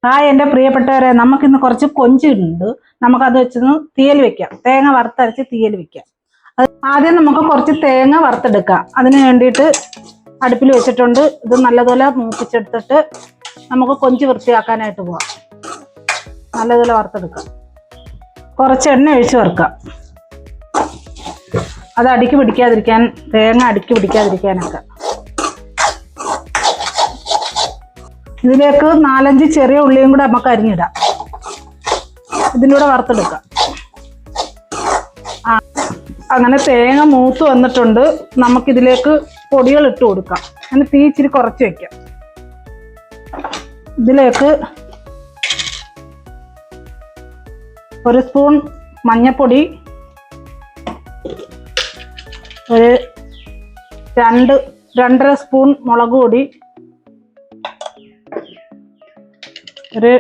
എൻ്റെ പ്രിയപ്പെട്ടവരെ, നമുക്കിന്ന് കുറച്ച് കൊഞ്ചുണ്ട്. നമുക്കത് വെച്ചൊന്ന് തീയൽ വെക്കാം. തേങ്ങ വറുത്തരച്ച് തീയൽ വെക്കാം. ആദ്യം നമുക്ക് കുറച്ച് തേങ്ങ വറുത്തെടുക്കാം. അതിന് വേണ്ടിയിട്ട് അടുപ്പിൽ വെച്ചിട്ടുണ്ട്. ഇത് നല്ലതുപോലെ മൂപ്പിച്ചെടുത്തിട്ട് നമുക്ക് കൊഞ്ച് വൃത്തിയാക്കാനായിട്ട് പോവാം. നല്ലതുപോലെ വറുത്തെടുക്കാം. കുറച്ച് എണ്ണ ഒഴിച്ച് വറുക്കാം. അത് അടിക്ക് പിടിക്കാതിരിക്കാൻ, തേങ്ങ അടിക്ക് പിടിക്കാതിരിക്കാനൊക്കെ. ഇതിലേക്ക് 4-5 ചെറിയ ഉള്ളിയും കൂടെ നമുക്ക് അരിഞ്ഞിടാം. ഇതിൻ്റെ കൂടെ വറുത്തെടുക്കാം. അങ്ങനെ തേങ്ങ മൂത്ത് വന്നിട്ടുണ്ട്. നമുക്കിതിലേക്ക് പൊടികൾ ഇട്ട് കൊടുക്കാം. അങ്ങനെ തീ ഇച്ചിരി കുറച്ച് വെക്കാം. ഇതിലേക്ക് 1 സ്പൂൺ മഞ്ഞൾപ്പൊടി, ഒരു 2-2.5 സ്പൂൺ മുളക് പൊടി, ഒരു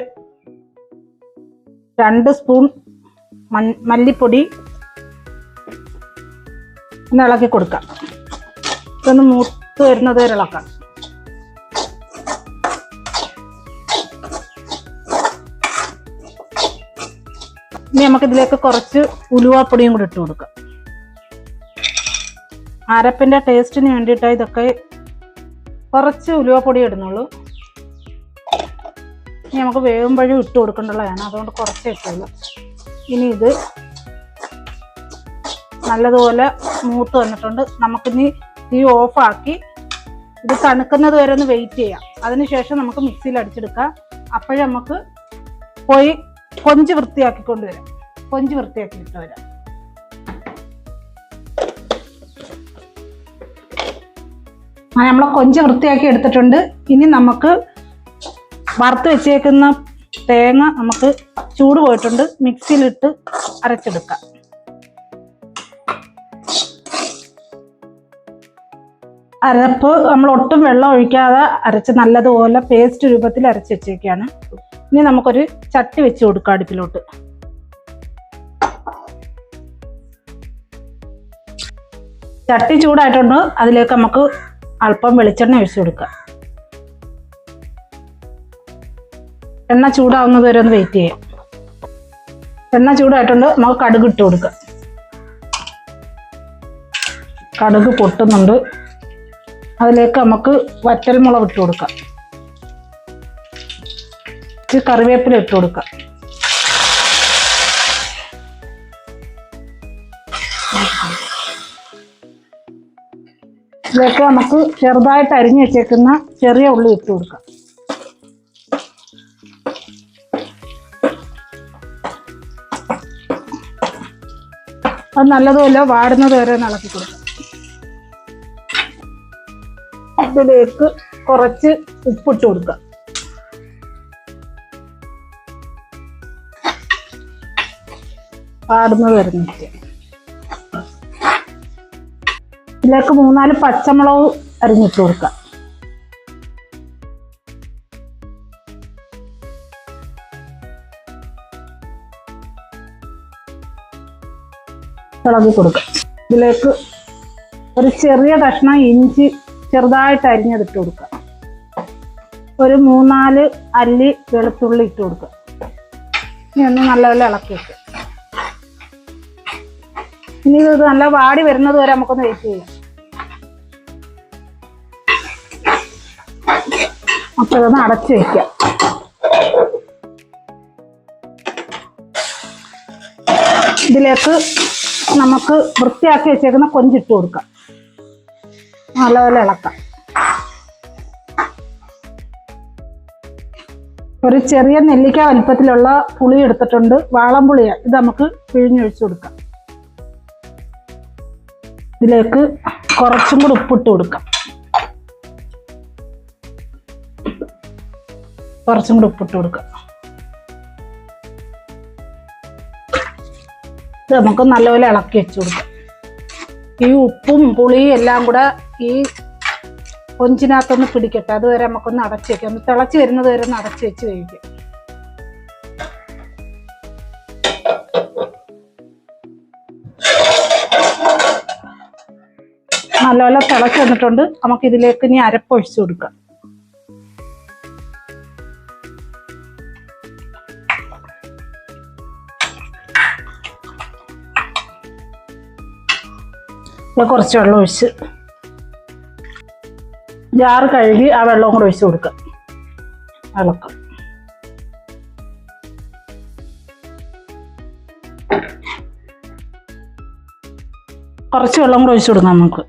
2 സ്പൂൺ മല്ലിപ്പൊടി ഒന്ന് ഇളക്കി കൊടുക്കാം. ഇതൊന്ന് മൂത്ത് വരുന്നത് വരെ ഇളക്കാം. ഇനി നമുക്കിതിലേക്ക് കുറച്ച് ഉലുവാപ്പൊടിയും കൂടി ഇട്ട് കൊടുക്കാം. അരപ്പിൻ്റെ ടേസ്റ്റിന് വേണ്ടിയിട്ടാണ് ഇതൊക്കെ കുറച്ച് ഉലുവാപ്പൊടി ഇടുന്നുള്ളൂ. ഇനി നമുക്ക് വേകുമ്പോഴും ഇട്ട് കൊടുക്കേണ്ടതാണ്, അതുകൊണ്ട് കുറച്ചേ ഇട്ടുള്ളൂ. ഇനി ഇത് നല്ലതുപോലെ മൂത്ത് വന്നിട്ടുണ്ട്. നമുക്കിനി തീ ഓഫാക്കി ഇത് തണുക്കുന്നത് വരെ ഒന്ന് വെയിറ്റ് ചെയ്യാം. അതിനുശേഷം നമുക്ക് മിക്സിയിൽ അടിച്ചെടുക്കാം. അപ്പോഴും നമുക്ക് പോയി കൊഞ്ച് വൃത്തിയാക്കിക്കൊണ്ടുവരാം. കൊഞ്ച് വൃത്തിയാക്കിയിട്ട് വരാം. നമ്മൾ കൊഞ്ച് വൃത്തിയാക്കി എടുത്തിട്ടുണ്ട്. ഇനി നമുക്ക് വറുത്ത് വെച്ചേക്കുന്ന തേങ്ങ നമുക്ക് ചൂട് പോയിട്ടുണ്ട്. മിക്സിയിലിട്ട് അരച്ചെടുക്കാം. അരപ്പ് നമ്മൾ ഒട്ടും വെള്ളം ഒഴിക്കാതെ അരച്ച് നല്ലതുപോലെ പേസ്റ്റ് രൂപത്തിൽ അരച്ച് വെച്ചേക്കാണ്. ഇനി നമുക്കൊരു ചട്ടി വെച്ച് കൊടുക്കാം അടുപ്പിലോട്ട്. ചട്ടി ചൂടായിട്ടുണ്ട്. അതിലേക്ക് നമുക്ക് അല്പം വെളിച്ചെണ്ണ ഒഴിച്ചു കൊടുക്കാം. എണ്ണ ചൂടാവുന്നത് വരെ ഒന്ന് വെയിറ്റ് ചെയ്യാം. എണ്ണ ചൂടായിട്ടുണ്ട്. നമുക്ക് കടുക് ഇട്ട് കൊടുക്കാം. കടുക് പൊട്ടുന്നുണ്ട്. അതിലേക്ക് നമുക്ക് വറ്റൽമുളക് ഇട്ട് കൊടുക്കാം. കറിവേപ്പില ഇട്ട് കൊടുക്കാം. ഇതിലേക്ക് നമുക്ക് ചെറുതായിട്ട് അരിഞ്ഞു വെച്ചേക്കുന്ന ചെറിയ ഉള്ളി ഇട്ട് കൊടുക്കാം. അത് നല്ലതുപോലെ വാടുന്നത് വരെ ഇളക്കി കൊടുക്കാം. ഇതിലേക്ക് കുറച്ച് ഉപ്പിട്ട് കൊടുക്കാം. വാടുന്നത് വരെ നിൽക്കുക. ഇതിലേക്ക് 3-4 പച്ചമുളക് അരിഞ്ഞിട്ട് കൊടുക്കാം. ഇളകി കൊടുക്കാം. ഇതിലേക്ക് ഒരു ചെറിയ കഷ്ണം ഇഞ്ചി ചെറുതായിട്ട് അരിഞ്ഞതിട്ട് കൊടുക്കാം. ഒരു 3-4 അല്ലി വെളുത്തുള്ളി ഇട്ട് കൊടുക്കുക. ഇനി ഒന്ന് നല്ലപോലെ ഇളക്കി വെക്കുക. ഇനി ഇത് നല്ല വാടി വരുന്നത് വരെ നമുക്കൊന്ന് വെയിറ്റ് ചെയ്യാം. അപ്പോൾ ഇതൊന്ന് അടച്ചു വെക്കാം. ഇതിലേക്ക് നമുക്ക് വൃത്തിയാക്കി വെച്ചേക്കുന്ന കൊഞ്ചിട്ട് കൊടുക്കാം. നല്ലപോലെ ഇളക്കാം. ഒരു ചെറിയ നെല്ലിക്ക വലിപ്പത്തിലുള്ള പുളി എടുത്തിട്ടുണ്ട്. വാളംപുളിയാണ്. ഇത് നമുക്ക് പിഴിഞ്ഞൊഴിച്ചു കൊടുക്കാം. ഇതിലേക്ക് കുറച്ചും കൂടി ഉപ്പിട്ട് കൊടുക്കാം. കുറച്ചും കൂടി ഉപ്പിട്ട് കൊടുക്കാം. ഇത് നമുക്ക് നല്ലപോലെ ഇളക്കി വെച്ച് കൊടുക്കാം. ഈ ഉപ്പും പുളിയും എല്ലാം കൂടെ ഈ കൊഞ്ചിനകത്തൊന്ന് പിടിക്കട്ടെ. അതുവരെ നമുക്കൊന്ന് അടച്ചു വെക്കാം. ഒന്ന് തിളച്ച് വരുന്നത് വരെ ഒന്ന് അടച്ചു വെച്ച് കഴിക്കാം. നല്ലപോലെ തിളച്ച് വന്നിട്ടുണ്ട്. നമുക്കിതിലേക്ക് ഇനി അരപ്പൊഴിച്ചു കൊടുക്കാം. കുറച്ച് വെള്ളം ഒഴിച്ച് ജാറ് കഴുകി ആ വെള്ളവും കൂടെ ഒഴിച്ച് കൊടുക്കുക. ഇളക്കാം. കുറച്ച് വെള്ളം കൂടെ ഒഴിച്ച് കൊടുക്കാം നമുക്ക്.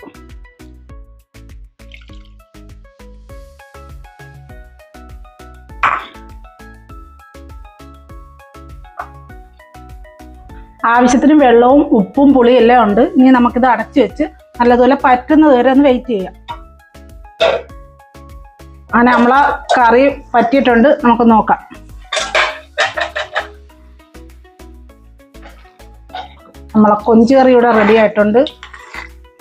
ആവശ്യത്തിന് വെള്ളവും ഉപ്പും പുളിയും എല്ലാം ഉണ്ട്. ഇനി നമുക്കിത് അടച്ചു വെച്ച് നല്ലതുപോലെ പറ്റുന്നത് വരെ ഒന്ന് വെയിറ്റ് ചെയ്യാം. അങ്ങനെ നമ്മളെ കറി പറ്റിയിട്ടുണ്ട്. നമുക്ക് നോക്കാം. നമ്മളെ കൊഞ്ച് കറി ഇവിടെ റെഡി ആയിട്ടുണ്ട്.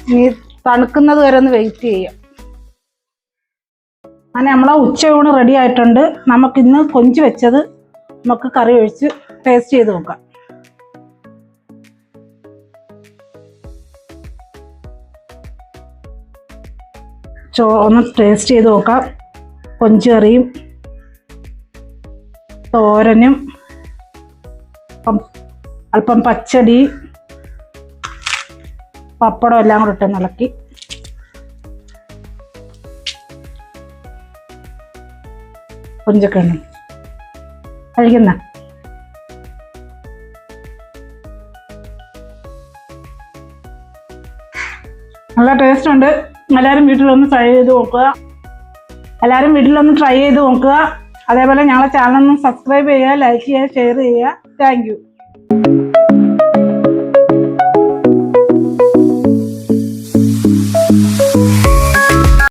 ഇനി തണുക്കുന്നത് വരെ ഒന്ന് വെയിറ്റ് ചെയ്യാം. അങ്ങനെ നമ്മളെ ഉച്ചയൂണ് റെഡി ആയിട്ടുണ്ട്. നമുക്കിന്ന് കൊഞ്ച് വെച്ചത് നമുക്ക് കറി ഒഴിച്ച് ടേസ്റ്റ് ചെയ്ത് നോക്കാം. ഒന്ന് ടേസ്റ്റ് ചെയ്ത് നോക്കാം. കൊഞ്ച് കറിയും തോരനും അല്പം പച്ചടി പപ്പടം എല്ലാം കൂടെ ഇട്ട് ഇളക്കി കൊഞ്ചൊക്കെ ഉണ്ട് കഴിക്കുന്ന. നല്ല ടേസ്റ്റ് ഉണ്ട്. എല്ലാവരും വീട്ടിലൊന്ന് ട്രൈ ചെയ്ത് നോക്കുക. അതേപോലെ ഞങ്ങളെ ചാനൽ ഒന്ന് സബ്സ്ക്രൈബ് ചെയ്യുക, ലൈക്ക് ചെയ്യുക, ഷെയർ ചെയ്യുക. Thank you.